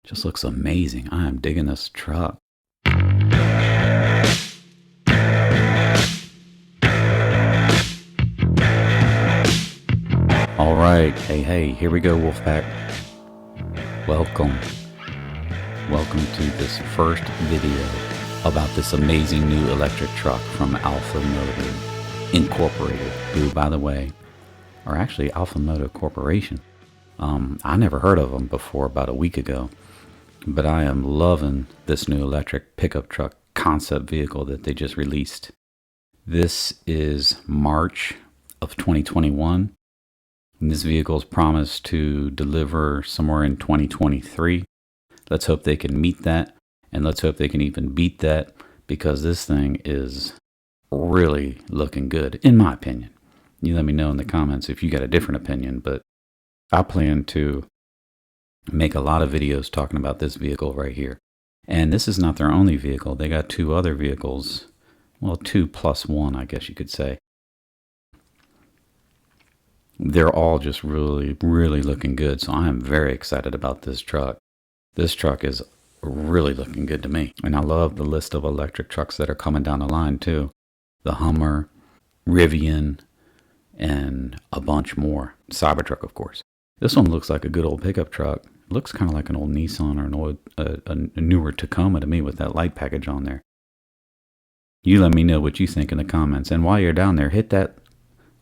Just looks amazing. I am digging this truck. All right. Hey, here we go, Wolfpack. Welcome to this first video about this amazing new electric truck from Alpha Motor Incorporated, who, by the way, are actually Alpha Motor Corporation. I never heard of them before about a week ago, but I am loving this new electric pickup truck concept vehicle that they just released. This is March of 2021. And this vehicle is promised to deliver somewhere in 2023. Let's hope they can meet that, and let's hope they can even beat that, because this thing is really looking good, in my opinion. You let me know in the comments if you got a different opinion, but I plan to make a lot of videos talking about this vehicle right here. And this is not their only vehicle. They got two other vehicles. Well, 2 plus 1, I guess you could say. They're all just really, really looking good. So I am very excited about this truck. This truck is really looking good to me. And I love the list of electric trucks that are coming down the line too. The Hummer, Rivian, and a bunch more. Cybertruck, of course. This one looks like a good old pickup truck. It looks kind of like an old Nissan or an old, a newer Tacoma to me with that light package on there. You let me know what you think in the comments. And while you're down there, hit that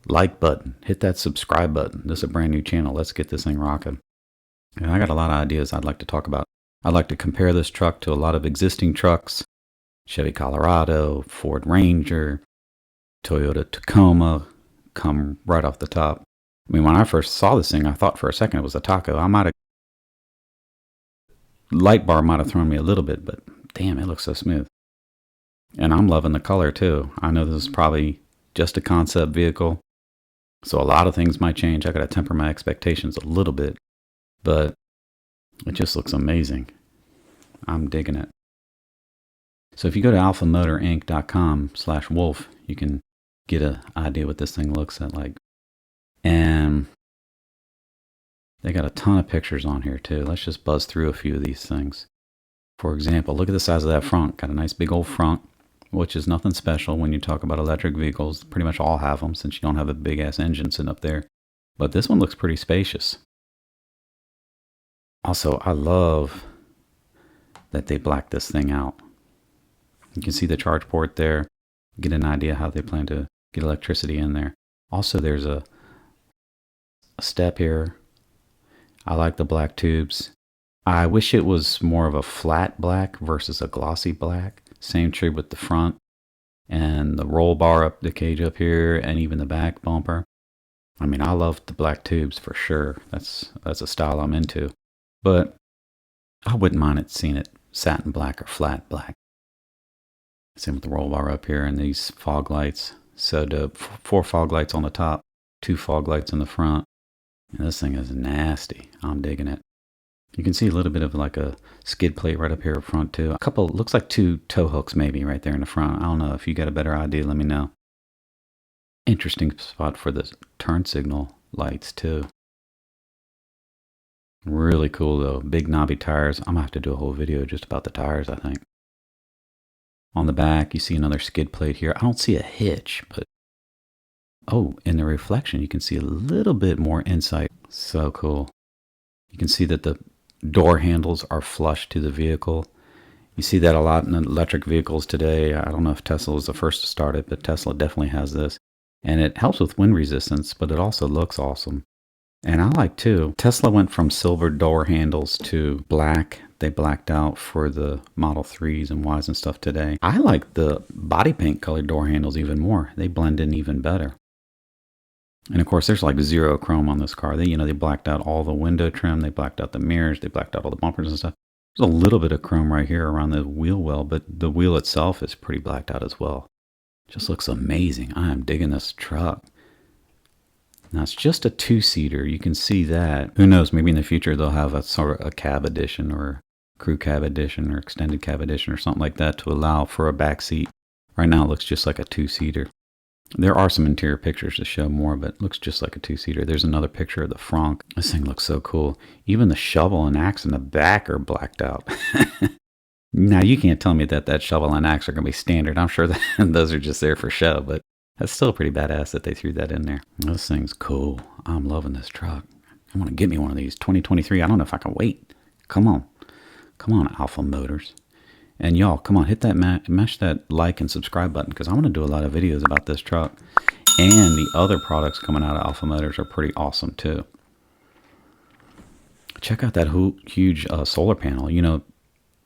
like button, hit that subscribe button. This is a brand new channel. Let's get this thing rocking. And I got a lot of ideas I'd like to talk about. I'd like to compare this truck to a lot of existing trucks. Chevy Colorado, Ford Ranger, Toyota Tacoma come right off the top. I mean, when I first saw this thing, I thought for a second it was a Taco. Light bar might have thrown me a little bit, but damn, it looks so smooth. And I'm loving the color too. I know this is probably just a concept vehicle, so a lot of things might change. I got to temper my expectations a little bit, but it just looks amazing. I'm digging it. So if you go to alphamotorinc.com/wolf, you can get an idea what this thing looks like. And they got a ton of pictures on here too. Let's just buzz through a few of these things. For example, look at the size of that front. Got a nice big old front, which is nothing special when you talk about electric vehicles. Pretty much all have them since you don't have a big ass engine sitting up there. But this one looks pretty spacious. Also, I love that they blacked this thing out. You can see the charge port there. Get an idea how they plan to get electricity in there. Also, there's a step here. I like the black tubes. I wish it was more of a flat black versus a glossy black. Same true with the front and the roll bar up the cage up here, and even the back bumper. I mean, I love the black tubes for sure. That's a style I'm into. But I wouldn't mind seeing it satin black or flat black. Same with the roll bar up here and these fog lights. So dope. 4 fog lights on the top, 2 fog lights in the front. And this thing is nasty. I'm digging it. You can see a little bit of like a skid plate right up here up front too. A couple, looks like 2 tow hooks maybe right there in the front. I don't know. If you got a better idea, let me know. Interesting spot for the turn signal lights too. Really cool though. Big knobby tires. I'm gonna have to do a whole video just about the tires, I think. On the back, you see another skid plate here. I don't see a hitch, but oh, in the reflection, you can see a little bit more insight. So cool. You can see that the door handles are flush to the vehicle. You see that a lot in electric vehicles today. I don't know if Tesla was the first to start it, but Tesla definitely has this. And it helps with wind resistance, but it also looks awesome. And I like too, Tesla went from silver door handles to black. They blacked out for the Model 3s and Ys and stuff today. I like the body paint colored door handles even more. They blend in even better. And of course, there's like 0 chrome on this car. They blacked out all the window trim. They blacked out the mirrors. They blacked out all the bumpers and stuff. There's a little bit of chrome right here around the wheel well, but the wheel itself is pretty blacked out as well. Just looks amazing. I am digging this truck. Now, it's just a 2-seater. You can see that. Who knows? Maybe in the future they'll have a sort of a cab edition or crew cab edition or extended cab edition or something like that to allow for a back seat. Right now it looks just like a 2-seater. There are some interior pictures to show more, but it looks just like a two-seater. There's another picture of the Franck. This thing looks so cool. Even the shovel and axe in the back are blacked out. Now, you can't tell me that that shovel and axe are going to be standard. I'm sure that those are just there for show, but that's still pretty badass that they threw that in there. This thing's cool. I'm loving this truck. I want to get me one of these. 2023. I don't know if I can wait. Come on. Come on, Alpha Motors. And y'all, come on, hit that mash that like and subscribe button, because I want to do a lot of videos about this truck. And the other products coming out of Alpha Motors are pretty awesome too. Check out that huge solar panel. You know,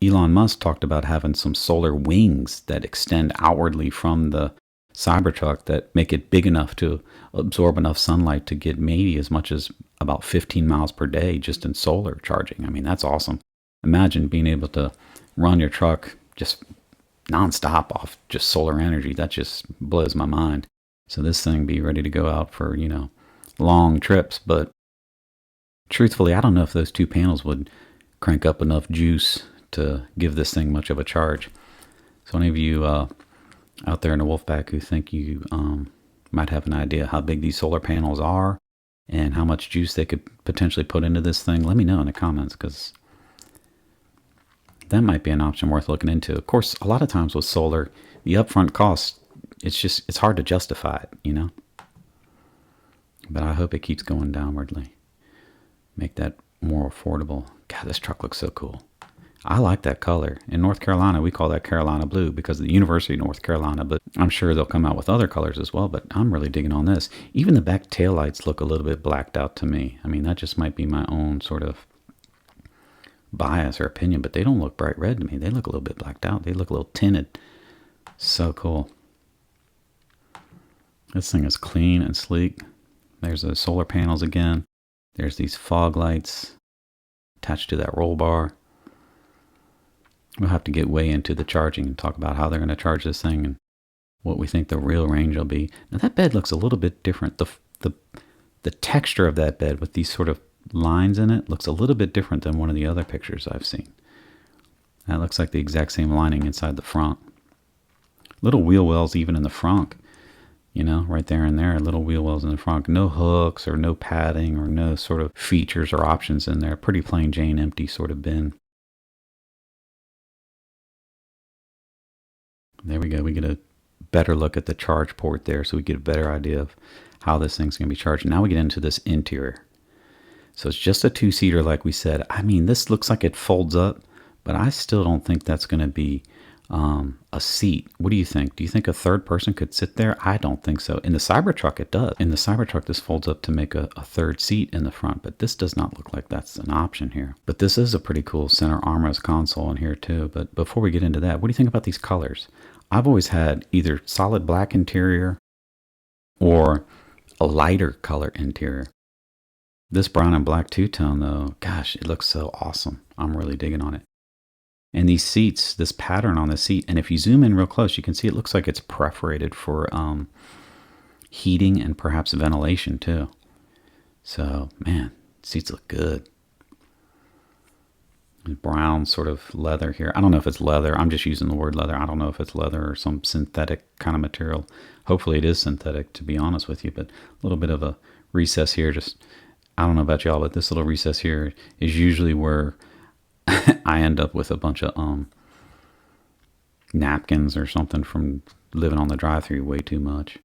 Elon Musk talked about having some solar wings that extend outwardly from the Cybertruck that make it big enough to absorb enough sunlight to get maybe as much as about 15 miles per day just in solar charging. I mean, that's awesome. Imagine being able to run your truck just nonstop off just solar energy. That just blows my mind. So this thing be ready to go out for, you know, long trips. But truthfully, I don't know if those two panels would crank up enough juice to give this thing much of a charge. So any of you out there in the Wolfpack who think you might have an idea how big these solar panels are and how much juice they could potentially put into this thing, let me know in the comments, because that might be an option worth looking into. Of course, a lot of times with solar, the upfront cost, it's hard to justify it, you know? But I hope it keeps going downwardly. Make that more affordable. God, this truck looks so cool. I like that color. In North Carolina, we call that Carolina blue because of the University of North Carolina, but I'm sure they'll come out with other colors as well, but I'm really digging on this. Even the back taillights look a little bit blacked out to me. I mean, that just might be my own sort of bias or opinion, but they don't look bright red to me. They look a little bit blacked out. They look a little tinted. So cool. This thing is clean and sleek. There's the solar panels again. There's these fog lights attached to that roll bar. We'll have to get way into the charging and talk about how they're going to charge this thing and what we think the real range will be. Now that bed looks a little bit different. The texture of that bed with these sort of lines in it looks a little bit different than one of the other pictures I've seen. That looks like the exact same lining inside the front. Little wheel wells even in the front. You know, right there and there, little wheel wells in the front. No hooks or no padding or no sort of features or options in there. Pretty plain Jane empty sort of bin. There we go. We get a better look at the charge port there, so we get a better idea of how this thing's going to be charged. Now we get into this interior. So it's just a two-seater like we said. I mean, this looks like it folds up, but I still don't think that's going to be a seat. What do you think? Do you think a third person could sit there? I don't think so. In the Cybertruck, it does. In the Cybertruck, this folds up to make a third seat in the front, but this does not look like that's an option here. But this is a pretty cool center armrest console in here too. But before we get into that, what do you think about these colors? I've always had either solid black interior or a lighter color interior. This brown and black two-tone though, gosh, it looks so awesome. I'm really digging on it. And these seats, this pattern on the seat, and if you zoom in real close, you can see it looks like it's perforated for heating and perhaps ventilation too. So, man, seats look good. Brown sort of leather here. I don't know if it's leather. I'm just using the word leather. I don't know if it's leather or some synthetic kind of material. Hopefully it is synthetic, to be honest with you, but a little bit of a recess here. Just, I don't know about y'all, but this little recess here is usually where I end up with a bunch of napkins or something from living on the drive-thru way too much.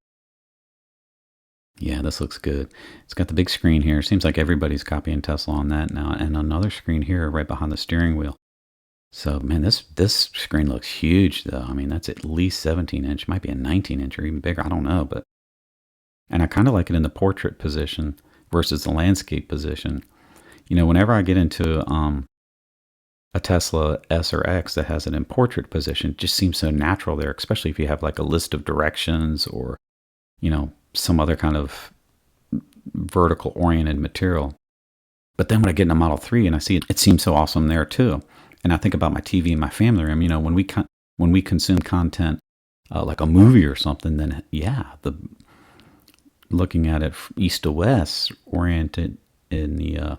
Yeah, this looks good. It's got the big screen here. Seems like everybody's copying Tesla on that now. And another screen here right behind the steering wheel. So, man, this screen looks huge, though. I mean, that's at least 17-inch. Might be a 19-inch or even bigger. I don't know. And I kind of like it in the portrait position versus the landscape position. You know, whenever I get into a Tesla S or X that has it in portrait position, it just seems so natural there, especially if you have like a list of directions or, you know, some other kind of vertical oriented material. But then when I get in a Model 3 and I see it, it seems so awesome there too. And I think about my TV and my family room. You know, when we consume content like a movie or something, then yeah, looking at it east to west oriented in the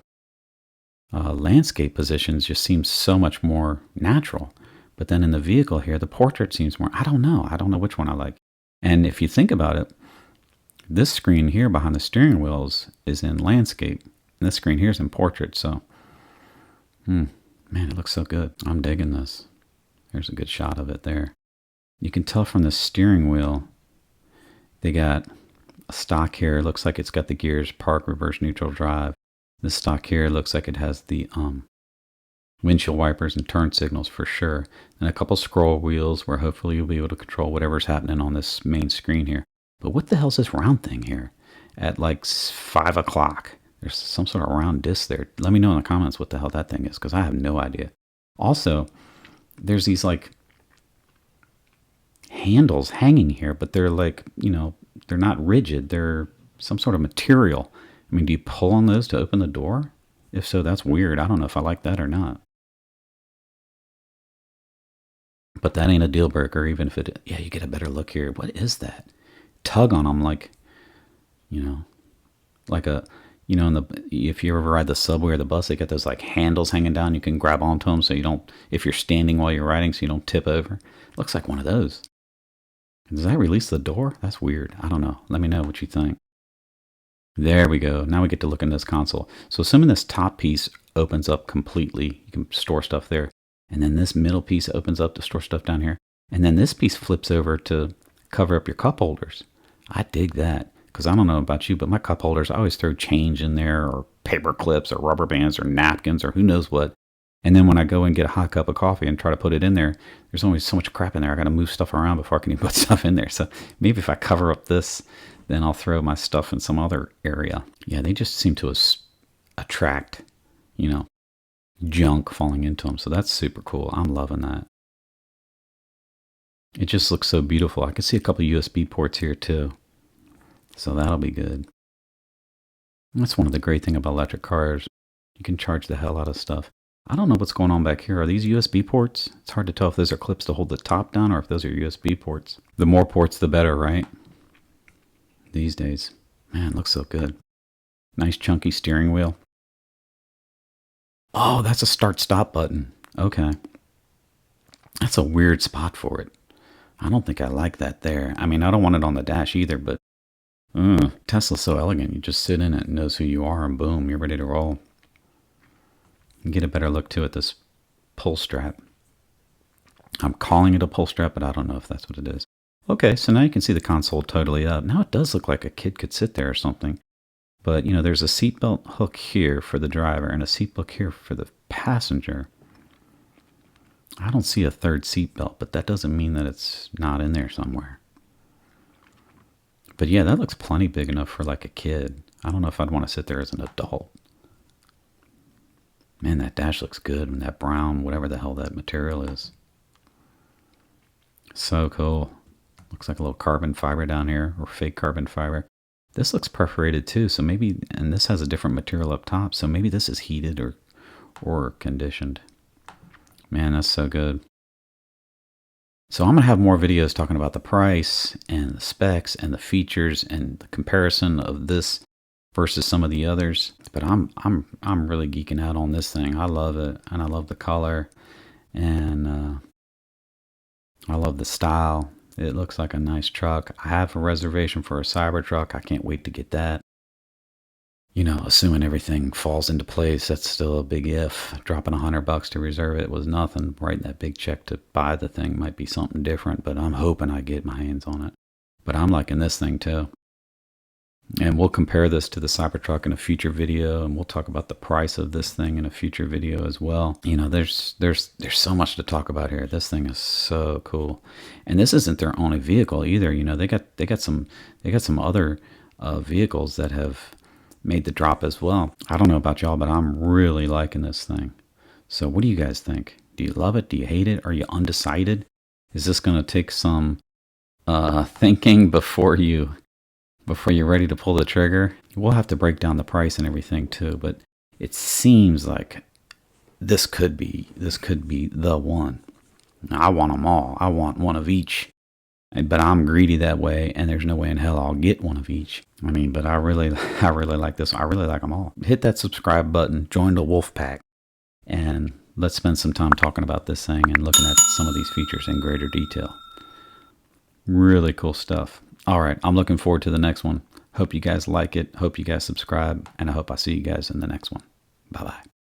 landscape positions just seems so much more natural. But then in the vehicle here, the portrait seems more, I don't know which one I like. And if you think about it, This screen here behind the steering wheels is in landscape. And this screen here is in portrait. So, man, it looks so good. I'm digging this. There's a good shot of it there. You can tell from the steering wheel, they got a stock here. It looks like it's got the gears, park, reverse, neutral, drive. This stock here looks like it has the windshield wipers and turn signals for sure. And a couple scroll wheels where hopefully you'll be able to control whatever's happening on this main screen here. But what the hell's this round thing here? At like 5 o'clock. There's some sort of round disc there. Let me know in the comments what the hell that thing is, because I have no idea. Also, there's these like handles hanging here, but they're like, they're not rigid. They're some sort of material. I mean, do you pull on those to open the door? If so, that's weird. I don't know if I like that or not. But that ain't a deal breaker, even if it, yeah, you get a better look here. What is that? Tug on them like, like a, if you ever ride the subway or the bus, they get those like handles hanging down. You can grab onto them so you don't, if you're standing while you're riding, so you don't tip over. Looks like one of those. Does that release the door? That's weird. I don't know. Let me know what you think. There we go. Now we get to look in this console. So assuming this top piece opens up completely, you can store stuff there. And then this middle piece opens up to store stuff down here. And then this piece flips over to cover up your cup holders. I dig that. Because I don't know about you, but my cup holders, I always throw change in there, or paper clips, or rubber bands, or napkins, or who knows what. And then when I go and get a hot cup of coffee and try to put it in there, there's always so much crap in there. I got to move stuff around before I can even put stuff in there. So maybe if I cover up this, then I'll throw my stuff in some other area. Yeah, they just seem to attract, junk falling into them. So that's super cool. I'm loving that. It just looks so beautiful. I can see a couple of USB ports here too. So that'll be good. That's one of the great things about electric cars. You can charge the hell out of stuff. I don't know what's going on back here. Are these USB ports? It's hard to tell if those are clips to hold the top down or if those are USB ports. The more ports, the better, right? These days. Man, it looks so good. Nice chunky steering wheel. Oh, that's a start-stop button. Okay. That's a weird spot for it. I don't think I like that there. I mean, I don't want it on the dash either, but Tesla's so elegant. You just sit in it and knows who you are, and boom, you're ready to roll. You get a better look to it, this pull strap. I'm calling it a pull strap, but I don't know if that's what it is. Okay, so now you can see the console totally up. Now it does look like a kid could sit there or something. But, there's a seatbelt hook here for the driver and a seatbelt here for the passenger. I don't see a third seatbelt, but that doesn't mean that it's not in there somewhere. But yeah, that looks plenty big enough for like a kid. I don't know if I'd want to sit there as an adult. Man, that dash looks good. And that brown, whatever the hell that material is. So cool. Looks like a little carbon fiber down here, or fake carbon fiber. This looks perforated too, so maybe, and this has a different material up top, so maybe this is heated or conditioned. Man, that's so good. So I'm going to have more videos talking about the price and the specs and the features and the comparison of this versus some of the others. But I'm really geeking out on this thing. I love it, and I love the color, and I love the style. It looks like a nice truck. I have a reservation for a Cybertruck. I can't wait to get that. Assuming everything falls into place, that's still a big if. Dropping $100 to reserve it was nothing. Writing that big check to buy the thing might be something different, but I'm hoping I get my hands on it. But I'm liking this thing too. And we'll compare this to the Cybertruck in a future video, and we'll talk about the price of this thing in a future video as well. There's so much to talk about here. This thing is so cool, and this isn't their only vehicle either. They got some other vehicles that have made the drop as well. I don't know about y'all, but I'm really liking this thing. So what do you guys think? Do you love it? Do you hate it? Are you undecided? Is this going to take some thinking before you're ready to pull the trigger? We'll have to break down the price and everything too, but it seems like this could be the one. Now, I want them all. I want one of each, but I'm greedy that way, and there's no way in hell I'll get one of each. I mean, but I really like this. I really like them all. Hit that subscribe button, join the wolf pack, and let's spend some time talking about this thing and looking at some of these features in greater detail. Really cool stuff. All right, I'm looking forward to the next one. Hope you guys like it. Hope you guys subscribe, and I hope I see you guys in the next one. Bye-bye.